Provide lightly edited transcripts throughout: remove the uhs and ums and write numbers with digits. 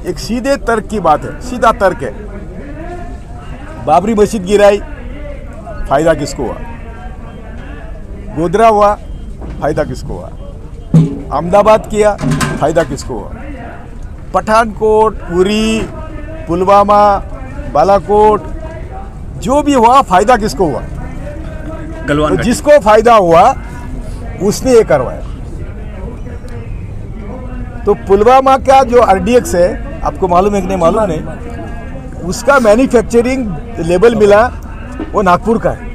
एक सीधे तर्क की बात है, सीधा तर्क है। बाबरी मस्जिद गिराई, फायदा किसको हुआ? गोधरा हुआ, फायदा किसको हुआ? अहमदाबाद किया, फायदा किसको हुआ? पठानकोट, उरी, पुलवामा, बालाकोट, जो भी हुआ, फायदा किसको हुआ? गलवान तो जिसको फायदा हुआ उसने ये करवाया। तो पुलवामा का जो आरडीएक्स है, आपको मालूम है कि नहीं मालूम नहीं, उसका मैन्युफैक्चरिंग लेबल मिला वो नागपुर का है,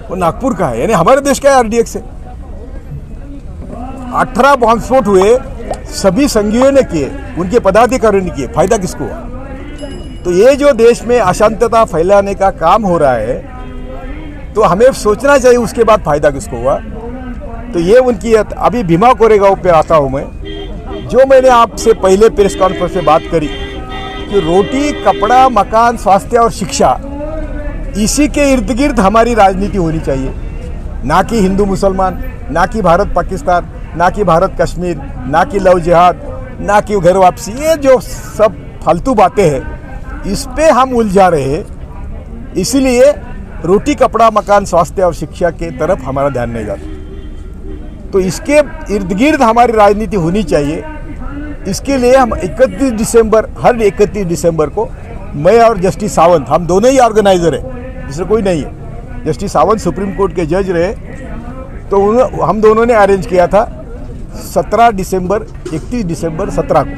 वो नागपुर का है, यानी हमारे देश का आरडीएक्स है। 18 बॉम्ब स्फोट हुए, सभी संघीयों ने किए, उनके पदाधिकारियों ने किए, फायदा किसको हुआ? तो ये जो देश में अशांतता फैलाने का काम हो रहा है, तो हमें सोचना चाहिए उसके बाद फायदा किसको हुआ। तो ये उनकी, अभी भीमा कोरेगांव पे आता हूँ मैं, जो मैंने आपसे पहले प्रेस कॉन्फ्रेंस में बात करी कि रोटी, कपड़ा, मकान, स्वास्थ्य और शिक्षा, इसी के इर्द गिर्द हमारी राजनीति होनी चाहिए, ना कि हिंदू मुसलमान, ना कि भारत पाकिस्तान, ना कि भारत कश्मीर, ना कि लव जिहाद, ना कि घर वापसी। ये जो सब फालतू बातें हैं, इस पे हम उलझा रहे हैं, इसलिए रोटी, कपड़ा, मकान, स्वास्थ्य और शिक्षा के तरफ हमारा ध्यान नहीं जाता। तो इसके इर्द गिर्द हमारी राजनीति होनी चाहिए। इसके लिए हम 31 दिसंबर, हर 31 दिसंबर को मैं और जस्टिस सावंत, हम दोनों ही ऑर्गेनाइजर हैं, दूसरा कोई नहीं है। जस्टिस सावंत सुप्रीम कोर्ट के जज रहे, तो हम दोनों ने अरेंज किया था 17 दिसंबर, 31 दिसंबर, 17 को,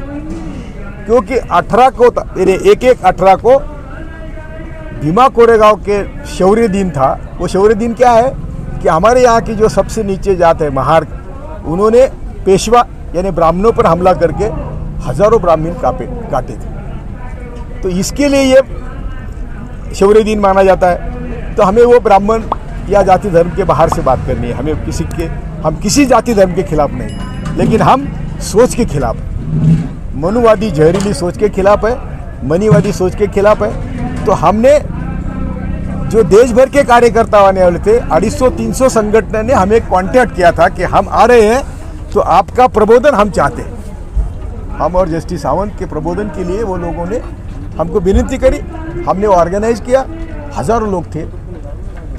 क्योंकि 18 को, 1/1/18 को भीमा कोरेगांव के शौर्य दिन था। वो शौर्य दिन क्या है कि हमारे यहाँ की जो सबसे नीचे जात है महार, उन्होंने पेशवा यानी ब्राह्मणों पर हमला करके हजारों ब्राह्मण काटे थे। तो इसके लिए ये शौर्य दिन माना जाता है। तो हमें वो ब्राह्मण या जाति धर्म के बाहर से बात करनी है। हम किसी जाति धर्म के खिलाफ नहीं, लेकिन हम सोच के खिलाफ है, मनुवादी जहरीली सोच के खिलाफ है, मनीवादी सोच के खिलाफ है। तो हमने जो देश भर के कार्यकर्ता आने वाले थे, 250-300 संगठन ने हमें कांटेक्ट किया था कि हम आ रहे हैं, तो आपका प्रबोधन हम चाहते हैं। हम और जस्टिस सावंत के प्रबोधन के लिए वो लोगों ने हमको विनती करी, हमने ऑर्गेनाइज किया, हजारों लोग थे।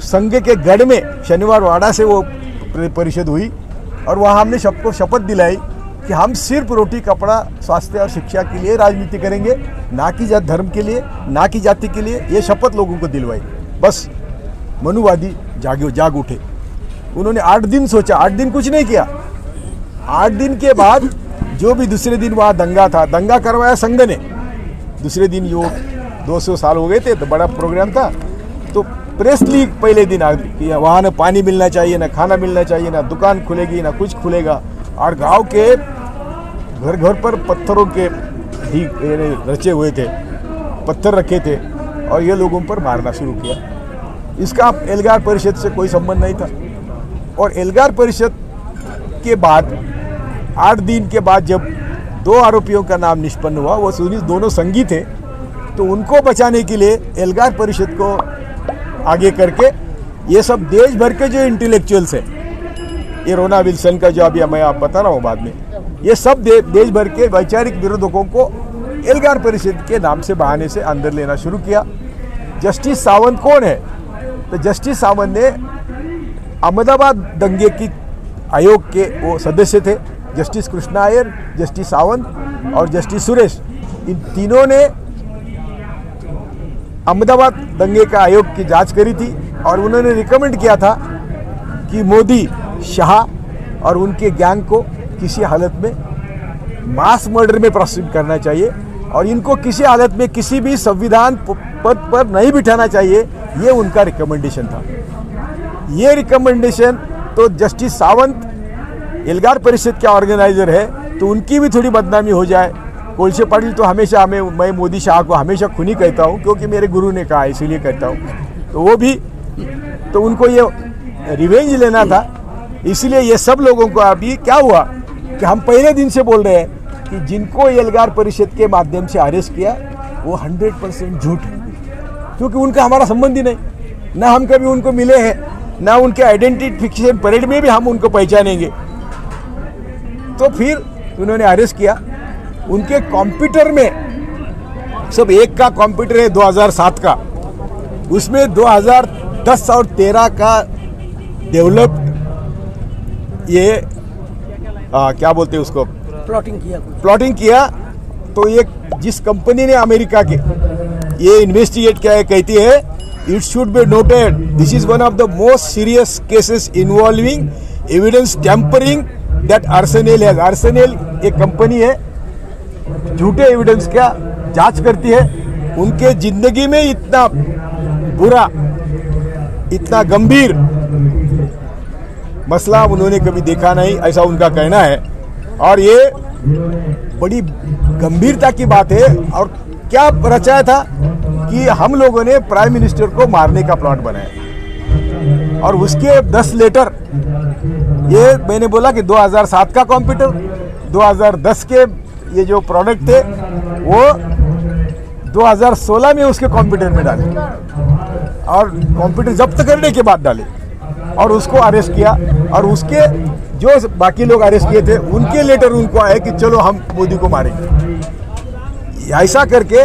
संघ के गढ़ में शनिवार वाड़ा से वो परिषद हुई, और वहाँ हमने सबको शपथ दिलाई कि हम सिर्फ रोटी, कपड़ा, स्वास्थ्य और शिक्षा के लिए राजनीति करेंगे, ना कि धर्म के लिए, ना कि जाति के लिए। ये शपथ लोगों को दिलवाई। बस मनुवादी जाग उठे। उन्होंने 8 दिन सोचा, 8 दिन कुछ नहीं किया। 8 दिन के बाद जो भी दूसरे दिन वहाँ दंगा था, दंगा करवाया संघ ने। दूसरे दिन जो 200 साल हो गए थे, तो बड़ा प्रोग्राम था। तो प्रेस लीग पहले दिन आ गई, वहाँ ना पानी मिलना चाहिए, ना खाना मिलना चाहिए, ना दुकान खुलेगी, ना कुछ खुलेगा। और गांव के घर घर पर पत्थरों के रचे हुए थे, पत्थर रखे थे, और ये लोगों पर मारना शुरू किया। इसका एल्गार परिषद से कोई संबंध नहीं था। और एल्गार परिषद के बाद 8 दिन के बाद जब 2 आरोपियों का नाम निष्पन्न हुआ, वो दोनों संगी थे, तो उनको बचाने के लिए एल्गार परिषद को आगे करके ये सब देश भर के जो इंटेलेक्चुअल्स हैं, ये रोना विल्सन का जो अभी मैं आप बता रहा हूँ बाद में, ये सब देश भर के वैचारिक विरोधकों को एल्गार परिषद के नाम से बहाने से अंदर लेना शुरू किया। जस्टिस सावंत कौन है? तो जस्टिस सावंत ने अहमदाबाद दंगे की आयोग के वो सदस्य थे। जस्टिस कृष्णा अय्यर, जस्टिस सावंत और जस्टिस सुरेश, इन तीनों ने अहमदाबाद दंगे का आयोग की जांच करी थी, और उन्होंने रिकमेंड किया था कि मोदी, शाह और उनके गैंग को किसी हालत में मास मर्डर में प्रोसिक्यूट करना चाहिए, और इनको किसी हालत में किसी भी संविधान पद पर नहीं बिठाना चाहिए। ये उनका रिकमेंडेशन था। ये रिकमेंडेशन तो जस्टिस सावंत एल्गार परिषद के ऑर्गेनाइजर है, तो उनकी भी थोड़ी बदनामी हो जाए। कोलसे पाटिल तो हमेशा मैं मोदी शाह को हमेशा खूनी कहता हूँ, क्योंकि मेरे गुरु ने कहा, इसीलिए कहता हूँ। तो वो भी, तो उनको ये रिवेंज लेना था। इसलिए ये सब लोगों को अभी क्या हुआ कि हम पहले दिन से बोल रहे हैं कि जिनको एल्गार परिषद के माध्यम से अरेस्ट किया वो 100% झूठ है, क्योंकि उनका हमारा संबंध ही नहीं, ना हम कभी उनको मिले हैं, ना उनके आइडेंटिफिकेशन परेड में भी हम उनको पहचानेंगे। तो फिर उन्होंने अरेस्ट किया। उनके कंप्यूटर में सब एक का कंप्यूटर है 2007 का, उसमें 2010 और 13 का डेवलप्ड ये क्या बोलते हैं उसको, प्लॉटिंग किया। तो ये जिस कंपनी ने अमेरिका के ये इन्वेस्टिगेट किया है, कहती है it should be noted this is one of the most serious cases involving evidence tampering that arsenal है। आर्सेनेल एक कंपनी है, झूठे एविडेंस का जांच करती है। उनके जिंदगी में इतना बुरा, इतना गंभीर मसला उन्होंने कभी देखा नहीं, ऐसा उनका कहना है। और ये बड़ी गंभीरता की बात है। और क्या रचाया था कि हम लोगों ने प्राइम मिनिस्टर को मारने का प्लॉट बनाया, और उसके 10 लेटर, ये मैंने बोला कि 2007 का कंप्यूटर, 2010 के ये जो प्रोडक्ट थे वो 2016 में उसके कंप्यूटर में डाले, और कंप्यूटर जब्त करने के बाद डाले और उसको अरेस्ट किया। और उसके जो बाकी लोग अरेस्ट किए थे उनके लेटर उनको आए कि चलो हम मोदी को मारेंगे। ऐसा करके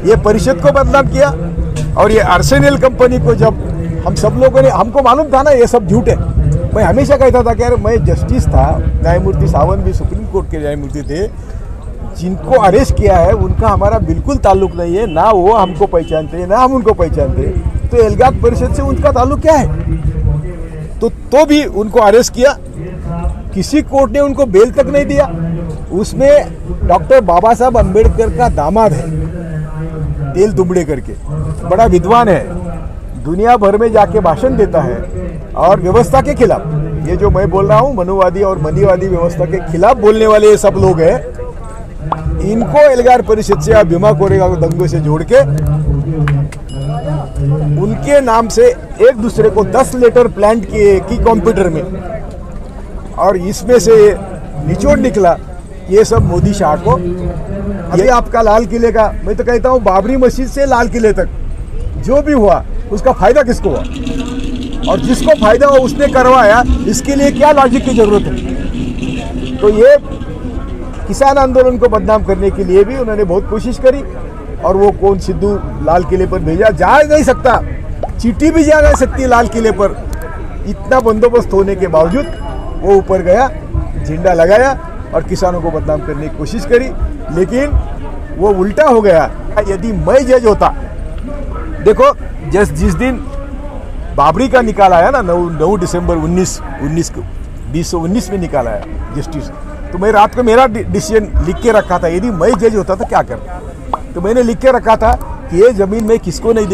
ये परिषद को बदनाम किया। और ये आर्सेनेल कंपनी को जब हम सब लोगों ने, हमको मालूम था ना ये सब झूठ है। मैं हमेशा कहता था कि यार मैं जस्टिस था, न्यायमूर्ति सावंत भी सुप्रीम कोर्ट के न्यायमूर्ति थे, जिनको अरेस्ट किया है उनका हमारा बिल्कुल ताल्लुक नहीं है, ना वो हमको पहचानते हैं ना हम उनको पहचानते हैं। तो एल्गार परिषद से उनका ताल्लुक क्या है? तो भी उनको अरेस्ट किया। किसी कोर्ट ने उनको बेल तक नहीं दिया। उसमें डॉक्टर बाबा साहब अम्बेडकर का दामाद है, तेल दुबड़े करके, बड़ा विद्वान है, दुनिया भर में जाके भाषण देता है और व्यवस्था के खिलाफ, ये जो मैं बोल रहा हूँ मनुवादी और मनीवादी व्यवस्था के खिलाफ बोलने वाले ये सब लोग हैं। इनको एल्गार परिषद से या भीमा कोरेगांव दंगों से जोड़ के उनके नाम से एक दूसरे को 10 लेटर प्लांट किए की कंप्यूटर में, और इसमें से निचोड़ निकला ये सब मोदी शाह को। अभी आपका लाल किले का, मैं तो कहता हूँ बाबरी मस्जिद से लाल किले तक जो भी हुआ उसका फायदा किसको हुआ, और जिसको फायदा हुआ उसने करवाया, इसके लिए क्या लॉजिक की जरूरत है? तो ये किसान आंदोलन को बदनाम करने के लिए भी उन्होंने बहुत कोशिश करी। और वो कौन सिद्धू लाल किले पर भेजा, जा नहीं सकता, चीटी भी जा नहीं सकती लाल किले पर। इतना बंदोबस्त होने के बावजूद वो ऊपर गया, झंडा लगाया और किसानों को बदनाम करने की कोशिश करी, लेकिन वो उल्टा हो गया। यदि मैं जज होता, देखो जिस दिन बाबरी का निकाल आया ना 9 दिसंबर 2019 में निकाल आया जस्टिस, तो मैं रात को मेरा डिसीजन लिख के रखा था। यदि मैं जज होता तो क्या करता, तो मैंने लिख के रखा था कि ये जमीन मैं किसको नहीं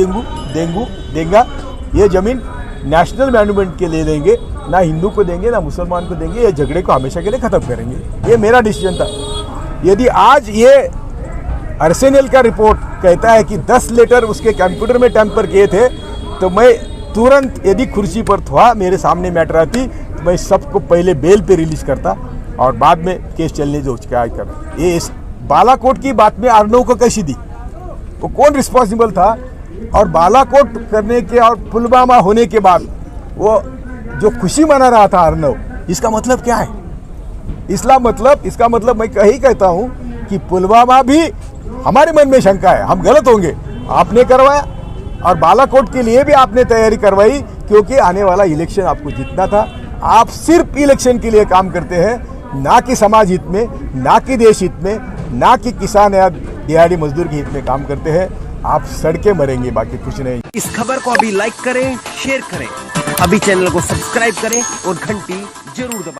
देंगा, ये जमीन नेशनल मॉन्यूमेंट के लिए देंगे, ना हिंदू को देंगे ना मुसलमान को देंगे, ये झगड़े को हमेशा के लिए खत्म करेंगे। ये मेरा डिसीजन था। यदि आज ये आर्सेनेल का रिपोर्ट कहता है कि 10 लेटर उसके कंप्यूटर में टैंपर किए थे, तो मैं तुरंत, यदि कुर्सी पर था मेरे सामने मैटर आती, तो मैं सबको पहले बेल पे रिलीज करता और बाद में केस चलने जो क्या कर। ये बालाकोट की बात में अर्नव को कैसी दी, वो कौन रिस्पॉन्सिबल था? और बालाकोट करने के और पुलवामा होने के बाद वो जो खुशी मना रहा था अर्नव, इसका मतलब क्या है? इसका मतलब मैं यही कहता हूं कि पुलवामा भी हमारे मन में शंका है, हम गलत होंगे, आपने करवाया, और बालाकोट के लिए भी आपने तैयारी करवाई, क्योंकि आने वाला इलेक्शन आपको जीतना था। आप सिर्फ इलेक्शन के लिए काम करते हैं, ना कि समाज हित में, ना कि देश हित में, ना कि किसान या दिहाड़ी मजदूर के हित में काम करते हैं। आप सड़के मरेंगे, बाकी कुछ नहीं। इस खबर को अभी लाइक करें, शेयर करें, अभी चैनल को सब्सक्राइब करें और घंटी जरूर दबाएं।